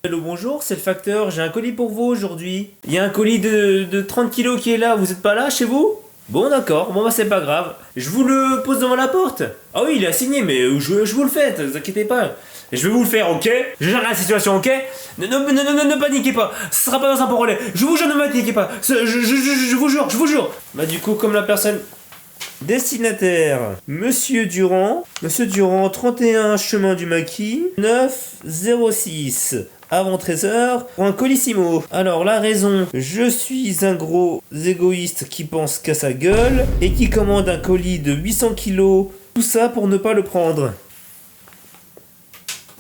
Hello, bonjour, c'est le facteur, j'ai un colis pour vous aujourd'hui. Il y a un colis de 30 kilos qui est là, vous êtes pas là chez vous? Bon d'accord, bon bah c'est pas grave. Je vous le pose devant la porte. Ah oui, il est assigné, mais je vous le fais, ne vous inquiétez pas. Je vais vous le faire, ok? Je gère la situation, ok? Ne paniquez pas, ce sera pas dans un bon relais. Je vous jure, ne paniquez pas. Je vous jure, je vous jure. Bah du coup, comme la personne... Destinataire, Monsieur Durand, 31 chemin du Maquis, 906, avant 13h, pour un colissimo. Alors la raison, je suis un gros égoïste qui pense qu'à sa gueule, et qui commande un colis de 800 kilos, tout ça pour ne pas le prendre.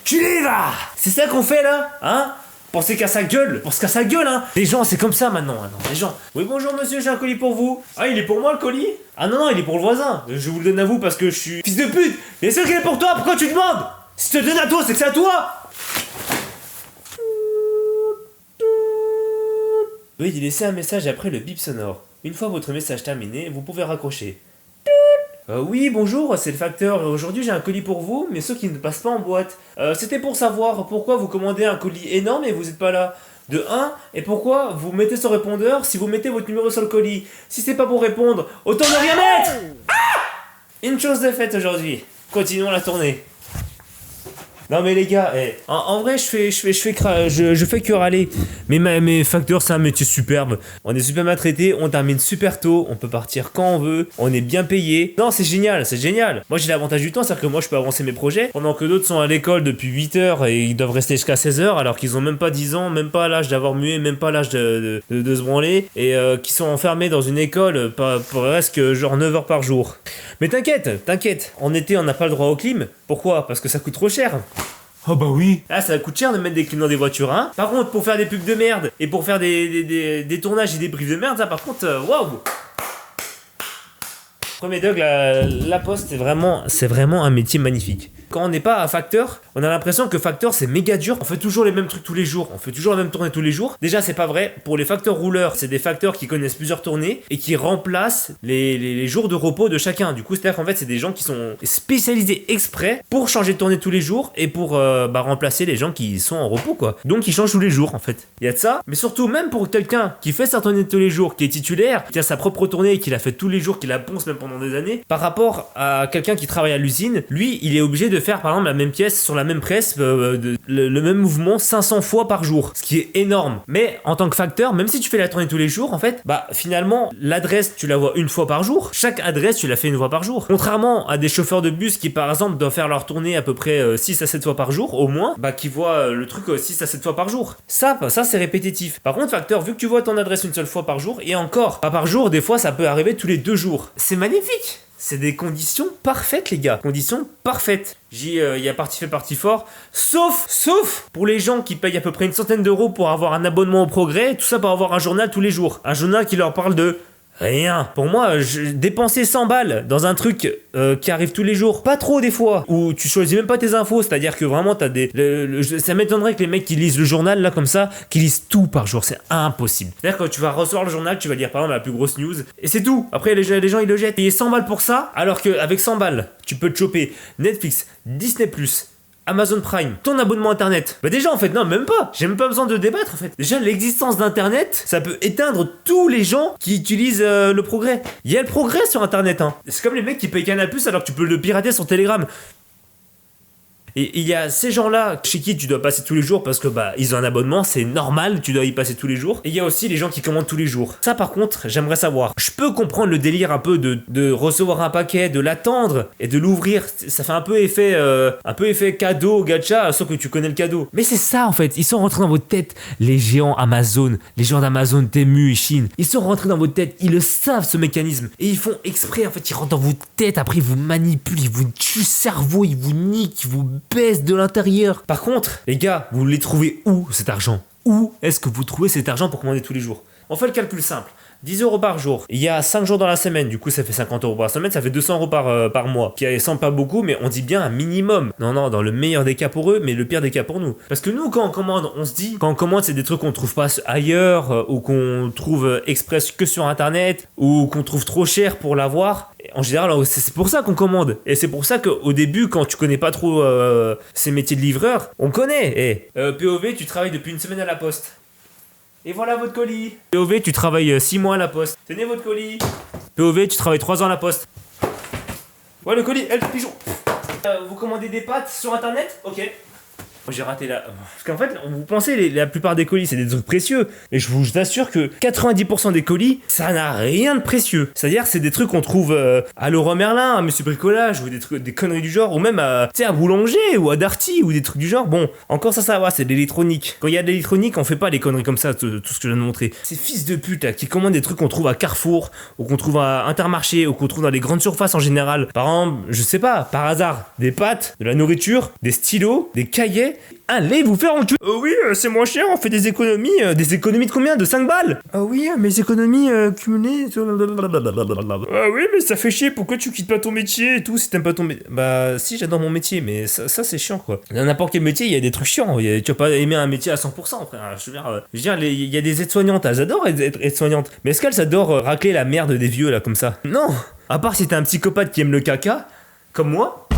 Tu l'es là! C'est ça qu'on fait là, hein? Pensez qu'à sa gueule, hein. Les gens, c'est comme ça maintenant, les gens. Oui, bonjour monsieur, j'ai un colis pour vous. Ah, il est pour moi le colis? Ah non, il est pour le voisin. Je vous le donne à vous parce que je suis fils de pute. Bien sûr qu'il est pour toi, pourquoi tu demandes? Si je te le donne à toi, c'est que c'est à toi. Veuillez laisser un message après le bip sonore. Une fois votre message terminé, vous pouvez raccrocher. Oui, bonjour, c'est le facteur. Aujourd'hui, j'ai un colis pour vous, mais ceux qui ne passent pas en boîte. C'était pour savoir pourquoi vous commandez un colis énorme et vous n'êtes pas là. De 1, et pourquoi vous mettez sur répondeur si vous mettez votre numéro sur le colis. Si c'est pas pour répondre, autant ne rien mettre. Une chose de faite aujourd'hui. Continuons la tournée. Non mais les gars, en vrai je fais que râler. Mais facteur c'est un métier superbe. On est super maltraité, on termine super tôt, on peut partir quand on veut, on est bien payé. Non c'est génial, c'est génial. Moi j'ai l'avantage du temps, c'est-à-dire que moi je peux avancer mes projets, pendant que d'autres sont à l'école depuis 8h et ils doivent rester jusqu'à 16h alors qu'ils ont même pas 10 ans, même pas l'âge d'avoir mué, même pas l'âge de se branler, et qui sont enfermés dans une école presque genre 9 heures par jour. Mais t'inquiète, en été on n'a pas le droit aux clim. Pourquoi? Parce que ça coûte trop cher. Oh bah oui. Ah ça coûte cher de mettre des clims dans des voitures, hein. Par contre pour faire des pubs de merde et pour faire des tournages et des briefs de merde, ça par contre, waouh. Premier Doug, la poste c'est vraiment un métier magnifique. Quand on n'est pas à facteur, on a l'impression que facteur c'est méga dur. On fait toujours les mêmes trucs tous les jours, on fait toujours la même tournée tous les jours. Déjà c'est pas vrai, pour les facteurs rouleurs, c'est des facteurs qui connaissent plusieurs tournées et qui remplacent les jours de repos de chacun. Du coup c'est-à-dire qu'en fait c'est des gens qui sont spécialisés exprès pour changer de tournée tous les jours et pour remplacer les gens qui sont en repos quoi. Donc ils changent tous les jours en fait. Il y a de ça, mais surtout même pour quelqu'un qui fait sa tournée tous les jours, qui est titulaire, qui a sa propre tournée et qui l'a fait tous les jours, qui la ponce même pendant des années, par rapport à quelqu'un qui travaille à l'usine, lui il est obligé de faire par exemple la même pièce sur la même presse, le même mouvement 500 fois par jour, ce qui est énorme. Mais en tant que facteur, même si tu fais la tournée tous les jours, en fait, finalement l'adresse tu la vois une fois par jour, chaque adresse tu la fais une fois par jour. Contrairement à des chauffeurs de bus qui par exemple doivent faire leur tournée à peu près 6 à 7 fois par jour au moins, qui voient le truc 6 à 7 fois par jour. Ça c'est répétitif. Par contre facteur, vu que tu vois ton adresse une seule fois par jour, et encore, pas par jour, des fois ça peut arriver tous les 2 jours. C'est magnifique. C'est des conditions parfaites les gars, conditions parfaites. Il y a parti fait parti fort, sauf pour les gens qui payent à peu près une centaine d'euros pour avoir un abonnement au Progrès, tout ça pour avoir un journal tous les jours. Un journal qui leur parle de rien. Pour moi, dépenser 100 balles dans un truc qui arrive tous les jours, pas trop des fois, où tu choisis même pas tes infos, c'est-à-dire que vraiment t'as ça m'étonnerait que les mecs qui lisent le journal là comme ça, qui lisent tout par jour, c'est impossible. C'est-à-dire que tu vas recevoir le journal, tu vas lire par exemple la plus grosse news, et c'est tout. Après les gens ils le jettent. Payer 100 balles pour ça, alors qu'avec 100 balles, tu peux te choper Netflix, Disney+, Amazon Prime, ton abonnement internet. Déjà en fait non même pas, j'ai même pas besoin de débattre en fait. Déjà l'existence d'internet, ça peut éteindre tous les gens qui utilisent le Progrès. Il y a le Progrès sur internet hein. C'est comme les mecs qui payent Canal+ alors que tu peux le pirater sur Telegram. Et il y a ces gens-là chez qui tu dois passer tous les jours parce que ils ont un abonnement, c'est normal, tu dois y passer tous les jours. Et il y a aussi les gens qui commandent tous les jours. Ça par contre, j'aimerais savoir. Je peux comprendre le délire un peu de recevoir un paquet, de l'attendre et de l'ouvrir. Ça fait un peu effet cadeau, gacha, sauf que tu connais le cadeau. Mais c'est ça en fait, ils sont rentrés dans votre tête, les géants Amazon, les gens d'Amazon, Temu et Chine. Ils sont rentrés dans votre tête, ils le savent ce mécanisme. Et ils font exprès, en fait, ils rentrent dans votre tête, après ils vous manipulent, ils vous tuent le cerveau, ils vous niquent, ils vous baisse de l'intérieur. Par contre, les gars, vous les trouvez où cet argent? Où est-ce que vous trouvez cet argent pour commander tous les jours? On fait le calcul simple. 10 euros par jour. Il y a 5 jours dans la semaine, du coup ça fait 50 euros par semaine, ça fait 200 euros par mois. Qui semble pas beaucoup, mais on dit bien un minimum. Non, dans le meilleur des cas pour eux, mais le pire des cas pour nous. Parce que nous, quand on commande, on se dit, quand on commande, c'est des trucs qu'on trouve pas ailleurs, ou qu'on trouve express que sur internet, ou qu'on trouve trop cher pour l'avoir. En général, c'est pour ça qu'on commande. Et c'est pour ça qu'au début, quand tu connais pas trop ces métiers de livreur, on connaît. POV, tu travailles depuis une semaine à la poste. Et voilà votre colis. POV, tu travailles 6 mois à la poste. Tenez votre colis. POV, tu travailles 3 ans à la poste. Voilà le colis, le pigeon. Vous commandez des pâtes sur internet? Ok. J'ai raté là. Parce qu'en fait, vous pensez, la plupart des colis, c'est des trucs précieux. Et je vous assure que 90% des colis, ça n'a rien de précieux. C'est-à-dire, c'est des trucs qu'on trouve à Leroy Merlin, à Monsieur Bricolage, ou des conneries du genre, ou même à Boulanger, ou à Darty, ou des trucs du genre. Bon, encore ça va, c'est de l'électronique. Quand il y a de l'électronique, on fait pas les conneries comme ça, tout ce que je viens de montrer. Ces fils de pute là, qui commandent des trucs qu'on trouve à Carrefour, ou qu'on trouve à Intermarché, ou qu'on trouve dans les grandes surfaces en général. Par exemple, je sais pas, par hasard, des pâtes, de la nourriture, des stylos, des cahiers. Allez vous faire enculer. Oui, c'est moins cher, on fait des économies. Des économies de combien? De 5 balles? Oui, mes économies cumulées. Oui, mais ça fait chier, pourquoi tu quittes pas ton métier et tout si t'aimes pas ton métier? Bah, si, j'adore mon métier, mais ça c'est chiant quoi. Dans n'importe quel métier, il y a des trucs chiants. Tu vas pas aimer un métier à 100%, frère. Je veux dire, il y a des aides-soignantes, elles adorent être aides-soignantes. Mais est-ce qu'elles adorent racler la merde des vieux là comme ça? Non. À part si t'es un psychopathe qui aime le caca, comme moi.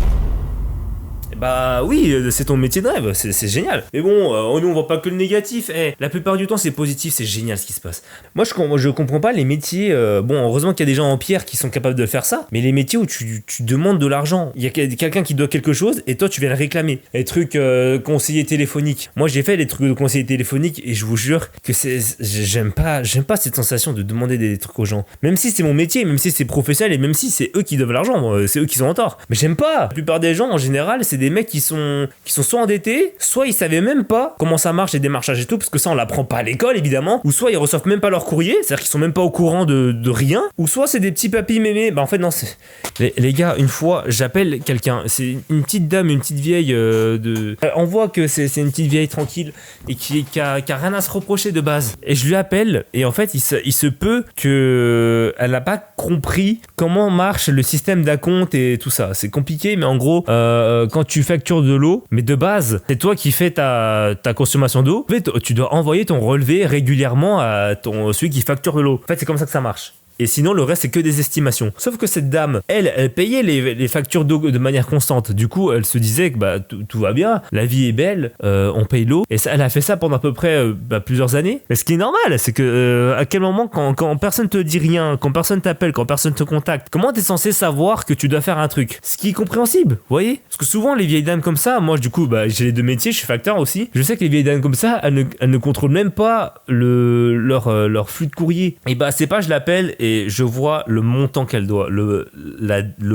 Bah oui, c'est ton métier de rêve, c'est génial. Mais bon, nous on voit pas que le négatif. La plupart du temps c'est positif, c'est génial ce qui se passe. Moi je comprends pas les métiers. Bon, heureusement qu'il y a des gens en pierre qui sont capables de faire ça. Mais les métiers où tu demandes de l'argent, il y a quelqu'un qui doit quelque chose et toi tu viens le réclamer. Les trucs conseiller téléphonique. Moi j'ai fait les trucs de conseiller téléphonique et je vous jure que j'aime pas cette sensation de demander des trucs aux gens. Même si c'est mon métier, même si c'est professionnel et même si c'est eux qui doivent l'argent, c'est eux qui sont en tort. Mais j'aime pas. La plupart des gens en général c'est des mecs qui sont soit endettés, soit ils savaient même pas comment ça marche les démarchages et tout, parce que ça on l'apprend pas à l'école évidemment, ou soit ils reçoivent même pas leur courrier, c'est-à-dire qu'ils sont même pas au courant de rien, ou soit c'est des petits papis mémés. Bah en fait non, c'est les gars, une fois j'appelle quelqu'un, c'est une petite dame, une petite vieille on voit que c'est une petite vieille tranquille et qui a rien à se reprocher de base, et je lui appelle et en fait il se peut que elle n'a pas compris comment marche le système d'acompte et tout ça. C'est compliqué, mais en gros quand tu factures de l'eau, mais de base c'est toi qui fais ta consommation d'eau, tu dois envoyer ton relevé régulièrement à celui qui facture de l'eau. En fait c'est comme ça que ça marche. Et sinon, le reste, c'est que des estimations. Sauf que cette dame, elle payait les factures d'eau de manière constante. Du coup, elle se disait que bah, tout va bien, la vie est belle, on paye l'eau. Et ça, elle a fait ça pendant à peu près plusieurs années. Mais ce qui est normal, c'est que à quel moment, quand personne te dit rien, quand personne t'appelle, quand personne te contacte, comment t'es censé savoir que tu dois faire un truc? Ce qui est compréhensible, vous voyez? Parce que souvent, les vieilles dames comme ça, moi, du coup, bah, j'ai les deux métiers, je suis facteur aussi. Je sais que les vieilles dames comme ça, elles ne contrôlent même pas leur flux de courrier. Et bah, c'est pas, je l'appelle et je vois le montant qu'elle doit, le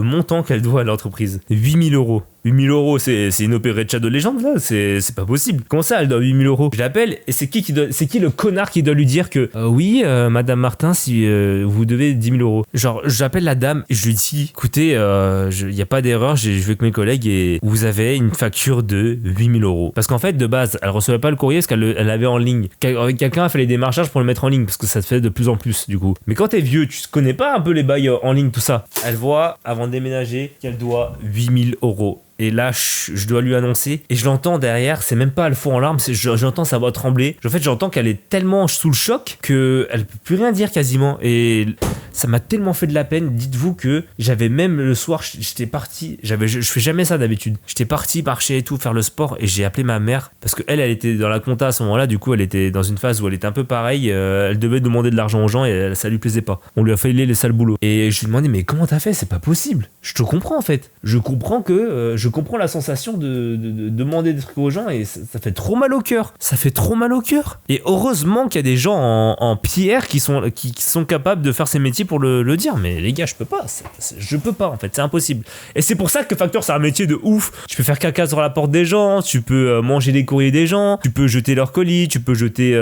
montant qu'elle doit à l'entreprise. 8 000 €. 8 000 €, c'est une opéretta de légende là, c'est pas possible. Comment ça, elle doit 8 000 €? Je l'appelle et c'est qui le connard qui doit lui dire que oui, Madame Martin, si vous devez 10 000 €. Genre, j'appelle la dame et je lui dis, écoutez, il y a pas d'erreur, je vais avec mes collègues et vous avez une facture de 8 000 €. Parce qu'en fait, de base, elle recevait pas le courrier parce qu'elle l'avait en ligne. Quelqu'un a fait les démarchages pour le mettre en ligne parce que ça se fait de plus en plus du coup. Mais quand t'es vieux, tu connais pas un peu les bails en ligne, tout ça. Elle voit avant de déménager qu'elle doit 8 000 €. Et là, je dois lui annoncer. Et je l'entends derrière, c'est même pas elle fond en larmes, j'entends sa voix trembler. En fait, j'entends qu'elle est tellement sous le choc qu'elle peut plus rien dire quasiment. Et ça m'a tellement fait de la peine. Dites-vous que j'avais même le soir, j'étais parti. Je fais jamais ça d'habitude. J'étais parti marcher et tout, faire le sport. Et j'ai appelé ma mère parce qu'elle était dans la compta à ce moment-là. Du coup, elle était dans une phase où elle était un peu pareille. Elle devait demander de l'argent aux gens et ça lui plaisait pas. On lui a filé les sales boulots. Et je lui ai demandé, mais comment t'as fait? C'est pas possible. Je te comprends en fait. Je comprends je comprends la sensation de demander des trucs aux gens et ça fait trop mal au cœur. Ça fait trop mal au cœur. Et heureusement qu'il y a des gens en pierre qui sont capables de faire ces métiers pour le dire. Mais les gars, je peux pas. Je peux pas en fait. C'est impossible. Et c'est pour ça que facteur, c'est un métier de ouf. Tu peux faire caca sur la porte des gens. Tu peux manger les courriers des gens. Tu peux jeter leurs colis. Tu peux jeter...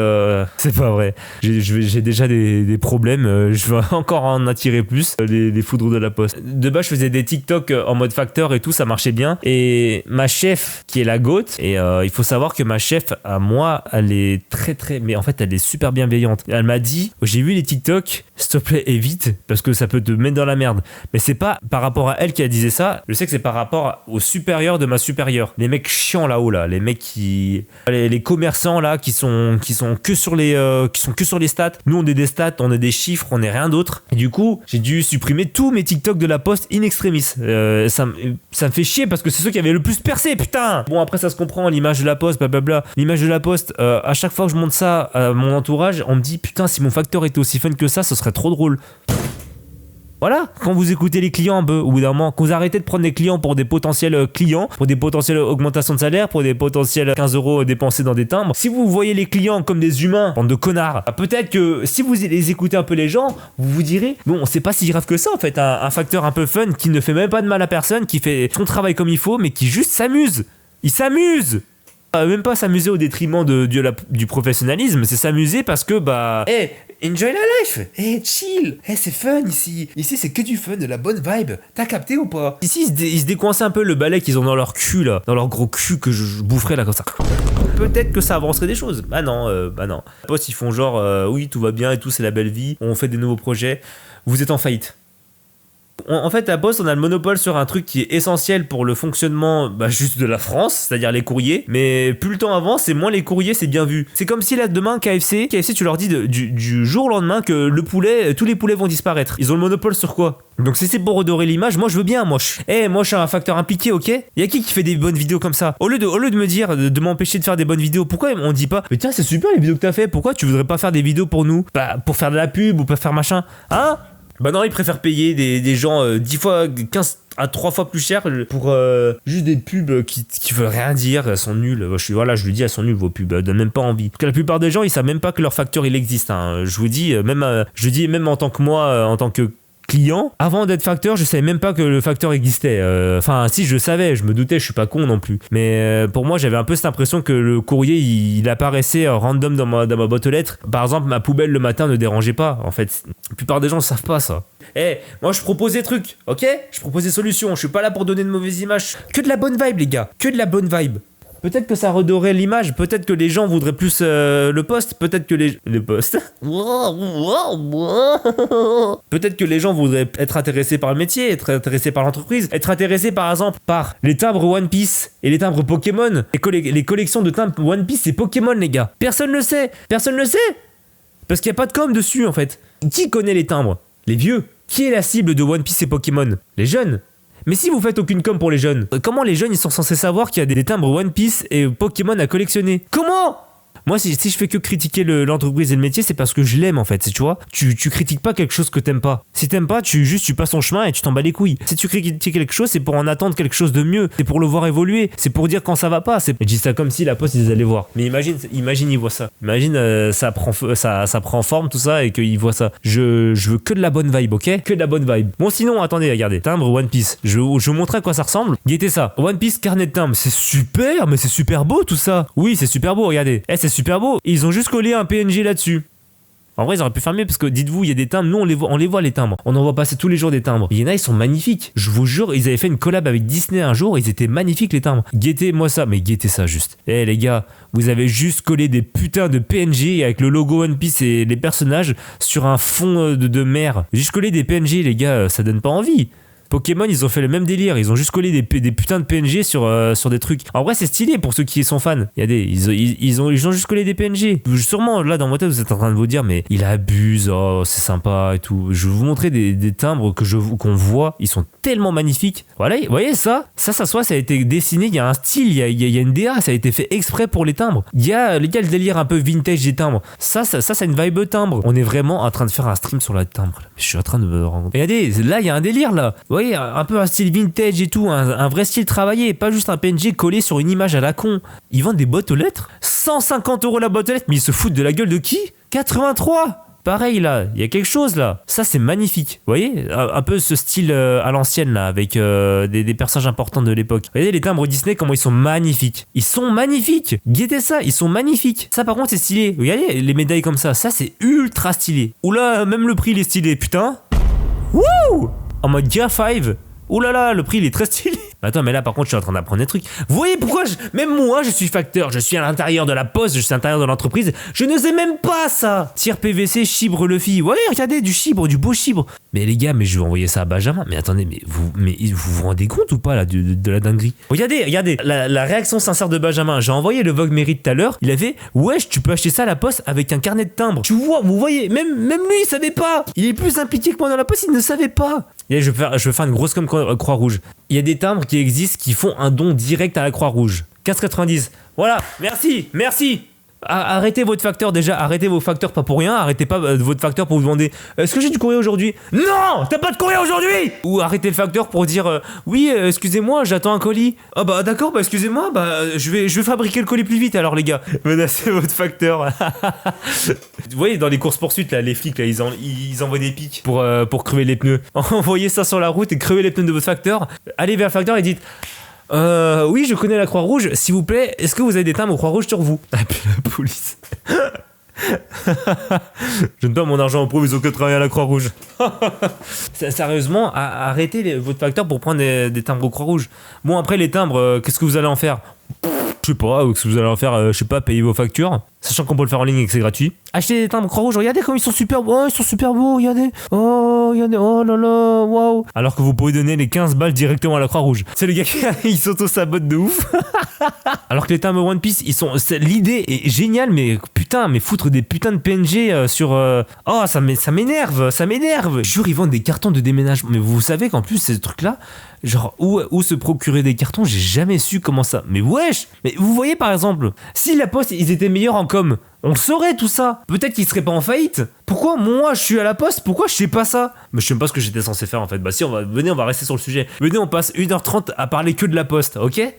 C'est pas vrai. J'ai déjà des problèmes. Je vais encore en attirer plus. Les foudres de la poste. De base, je faisais des TikTok en mode facteur et tout. Ça marchait bien. bien. Et ma chef, qui est la GOAT, et il faut savoir que ma chef, à moi, elle est mais en fait, elle est super bienveillante. Elle m'a dit, j'ai vu les TikTok, s'il te plaît, évite, parce que ça peut te mettre dans la merde. Mais c'est pas par rapport à elle qui a disait ça, je sais que c'est par rapport au supérieur de ma supérieure. Les mecs chiants là-haut, là, les mecs les commerçants là, qui sont que sur les stats. Nous, on est des stats, on est des chiffres, on est rien d'autre. Et du coup, j'ai dû supprimer tous mes TikTok de la Poste in extremis. Ça me fait chier parce que c'est ceux qui avaient le plus percé, putain. Bon, après ça se comprend, l'image de la Poste, blablabla. L'image de la Poste, à chaque fois que je monte ça à mon entourage, on me dit putain, si mon facteur était aussi fun que ça, ce serait trop drôle. Voilà, quand vous écoutez les clients un peu, au bout d'un moment, quand vous arrêtez de prendre des clients pour des potentiels clients, pour des potentielles augmentations de salaire, pour des potentiels 15 € dépensés dans des timbres, si vous voyez les clients comme des humains, bande de connards, peut-être que si vous les écoutez un peu les gens, vous vous direz, bon, c'est pas si grave que ça en fait, un facteur un peu fun qui ne fait même pas de mal à personne, qui fait son travail comme il faut, mais qui juste s'amuse. Il s'amuse! Même pas s'amuser au détriment du professionnalisme, c'est s'amuser parce que enjoy la life, chill, c'est fun ici c'est que du fun, de la bonne vibe, t'as capté ou pas? Ici ils se décoinçaient un peu le balai qu'ils ont dans leur cul là, dans leur gros cul que je boufferais là comme ça. Peut-être que ça avancerait des choses. Bah non. Les potes ils font genre oui tout va bien et tout, c'est la belle vie, on fait des nouveaux projets, vous êtes en faillite. En fait, à Poste, on a le monopole sur un truc qui est essentiel pour le fonctionnement juste de la France, c'est-à-dire les courriers. Mais plus le temps avance, et moins les courriers, c'est bien vu. C'est comme si là, demain, KFC, tu leur dis du jour au lendemain que tous les poulets vont disparaître. Ils ont le monopole sur quoi? Donc si c'est pour redorer l'image, moi je veux bien, moi je suis un facteur impliqué, ok? Y'a qui fait des bonnes vidéos comme ça? Au lieu de me dire, de m'empêcher de faire des bonnes vidéos, pourquoi on dit pas, mais tiens, c'est super les vidéos que t'as fait, pourquoi tu voudrais pas faire des vidéos pour nous? Pour faire de la pub ou pas faire machin, hein? Non, ils préfèrent payer des gens 10 fois, 15 à 3 fois plus cher pour juste des pubs qui veulent rien dire, elles sont nulles. Je lui dis, elles sont nulles vos pubs, elles donnent même pas envie. Parce que la plupart des gens, ils savent même pas que leur facteur il existe. Hein. Je vous dis, même en tant que moi, en tant que client, avant d'être facteur, je savais même pas que le facteur existait. Enfin, si, je savais, je me doutais, je suis pas con non plus. Mais pour moi, j'avais un peu cette impression que le courrier, il apparaissait random dans ma boîte aux lettres. Par exemple, ma poubelle le matin ne dérangeait pas. En fait, la plupart des gens ne savent pas ça. Moi, je propose des trucs, ok? Je propose des solutions. Je suis pas là pour donner de mauvaises images. Que de la bonne vibe, les gars. Que de la bonne vibe. Peut-être que ça redorait l'image, peut-être que les gens voudraient plus le poste, peut-être que le poste. Peut-être que les gens voudraient être intéressés par le métier, être intéressés par l'entreprise, être intéressés par exemple par les timbres One Piece et les timbres Pokémon. Les collections de timbres One Piece, c'est Pokémon, les gars. Personne ne le sait. Parce qu'il n'y a pas de com dessus en fait. Qui connaît les timbres? Les vieux. Qui est la cible de One Piece et Pokémon? Les jeunes. Mais si vous faites aucune com pour les jeunes, comment les jeunes ils sont censés savoir qu'il y a des timbres One Piece et Pokémon à collectionner? Comment? Moi, si je fais que critiquer l'entreprise et le métier, c'est parce que je l'aime en fait, tu vois. Tu critiques pas quelque chose que t'aimes pas. Si t'aimes pas, tu passes ton chemin et tu t'en bats les couilles. Si tu critiques quelque chose, c'est pour en attendre quelque chose de mieux. C'est pour le voir évoluer. C'est pour dire quand ça va pas. Je dis ça comme si la Poste ils allaient voir. Mais imagine ils voient ça. Imagine ça prend forme tout ça et qu'ils voient ça. Je veux que de la bonne vibe, ok? Que de la bonne vibe. Bon sinon, attendez, regardez. Timbre One Piece. Je vous montrer à quoi ça ressemble. Guettez ça. One Piece carnet de timbre. C'est super, mais c'est super beau tout ça. Oui, c'est super beau, regardez. C'est super beau. Ils ont juste collé un PNG là-dessus. En vrai, ils auraient pu fermer parce que dites-vous, il y a des timbres. Nous, on les voit les timbres. On en voit passer tous les jours des timbres. Il y en a, ils sont magnifiques. Je vous jure, ils avaient fait une collab avec Disney un jour. Ils étaient magnifiques les timbres. Guettez-moi ça, mais guettez ça juste. Les gars, vous avez juste collé des putains de PNG avec le logo One Piece et les personnages sur un fond de mer. Juste coller des PNG, les gars, ça donne pas envie. Pokémon, ils ont fait le même délire. Ils ont juste collé des putains de PNG sur des trucs. En vrai, c'est stylé pour ceux qui sont fans. Ils ont juste collé des PNG. Sûrement, là, dans votre tête, vous êtes en train de vous dire, mais il abuse, oh, c'est sympa et tout. Je vais vous montrer des timbres qu'on voit. Ils sont tellement magnifiques. Voilà, vous voyez ça? Ça a été dessiné. Il y a un style, il y a une DA. Ça a été fait exprès pour les timbres. Il y a le délire un peu vintage des timbres. Ça, c'est une vibe timbre. On est vraiment en train de faire un stream sur la timbre. Je suis en train de me rendre. Regardez, là, il y a un délire, là. Vous voyez, un peu un style vintage et tout, un vrai style travaillé, pas juste un PNG collé sur une image à la con. Ils vendent des boîtes aux lettres, 150 € la boîte aux lettres, mais ils se foutent de la gueule de qui? 83. Pareil là, il y a quelque chose là. Ça c'est magnifique. Vous voyez, un peu ce style à l'ancienne là, avec des personnages importants de l'époque. Vous voyez les timbres Disney, comment ils sont magnifiques. Ils sont magnifiques. Guettez ça, ils sont magnifiques. Ça par contre c'est stylé. Regardez les médailles comme ça c'est ultra stylé. Oula, même le prix il est stylé, putain. Wouh! En mode Gear 5. Ouh là là, le prix il est très stylé. Mais attends, mais là par contre je suis en train d'apprendre des trucs. Vous voyez pourquoi même moi je suis facteur, je suis à l'intérieur de la poste, je suis à l'intérieur de l'entreprise, je ne sais même pas ça. Tire PVC, chibre Luffy. Ouais, regardez, du chibre, du beau chibre. Mais les gars, mais je vais envoyer ça à Benjamin. Mais attendez, mais vous rendez compte ou pas là de la dinguerie? Regardez, la réaction sincère de Benjamin. J'ai envoyé le Vogue Mérite tout à l'heure. Il avait, wesh, tu peux acheter ça à la poste avec un carnet de timbre. Tu vois, vous voyez, même lui, il savait pas. Il est plus impliqué que moi dans la poste, il ne savait pas. Et je vais faire une grosse comme Croix-Rouge. Il y a des timbres qui existent qui font un don direct à la Croix-Rouge. 15,90. Voilà, merci. Arrêtez votre facteur déjà, arrêtez vos facteurs pas pour rien, arrêtez pas votre facteur pour vous demander est-ce que j'ai du courrier aujourd'hui? Non, t'as pas de courrier aujourd'hui. Ou arrêtez le facteur pour dire oui, excusez-moi, j'attends un colis. Ah bah d'accord, bah excusez-moi, bah je vais fabriquer le colis plus vite alors les gars. Menacez votre facteur. Vous voyez dans les courses poursuites là, les flics là, ils envoient des pics pour crever les pneus. Envoyez ça sur la route et crevez les pneus de votre facteur. Allez vers le facteur et dites oui, je connais la Croix-Rouge. S'il vous plaît, est-ce que vous avez des timbres aux Croix-Rouge sur vous? Appelez la police. Je ne donne pas mon argent aux pauvres, ils ont que travailler à la Croix-Rouge. Sérieusement, arrêtez votre facteur pour prendre des timbres aux Croix-Rouge. Bon, après les timbres, qu'est-ce que vous allez en faire? Je sais pas, ce que vous allez en faire, je sais pas, payer vos factures. Sachant qu'on peut le faire en ligne et que c'est gratuit. Achetez des timbres Croix-Rouge, regardez comme ils sont super beaux. Oh, ils sont super beaux, regardez. Oh là là, waouh. Alors que vous pouvez donner les 15 balles directement à la Croix-Rouge. C'est le gars qui il s'auto-sabote de ouf. Alors que les timbres One Piece, l'idée est géniale, mais putain, mais foutre des putains de PNG sur. Oh, ça m'énerve. Jure, ils vendent des cartons de déménagement. Mais vous savez qu'en plus, ces trucs-là, genre, où se procurer des cartons, j'ai jamais su comment ça. Mais wesh! Mais vous voyez par exemple, si la poste, ils étaient meilleurs en com, on le saurait tout ça. Peut-être qu'ils seraient pas en faillite. Pourquoi moi je suis à la poste? Pourquoi je sais pas ça? Mais je sais même pas ce que j'étais censé faire en fait. Bah si, on va rester sur le sujet. Venez, on passe 1h30 à parler que de la poste, ok?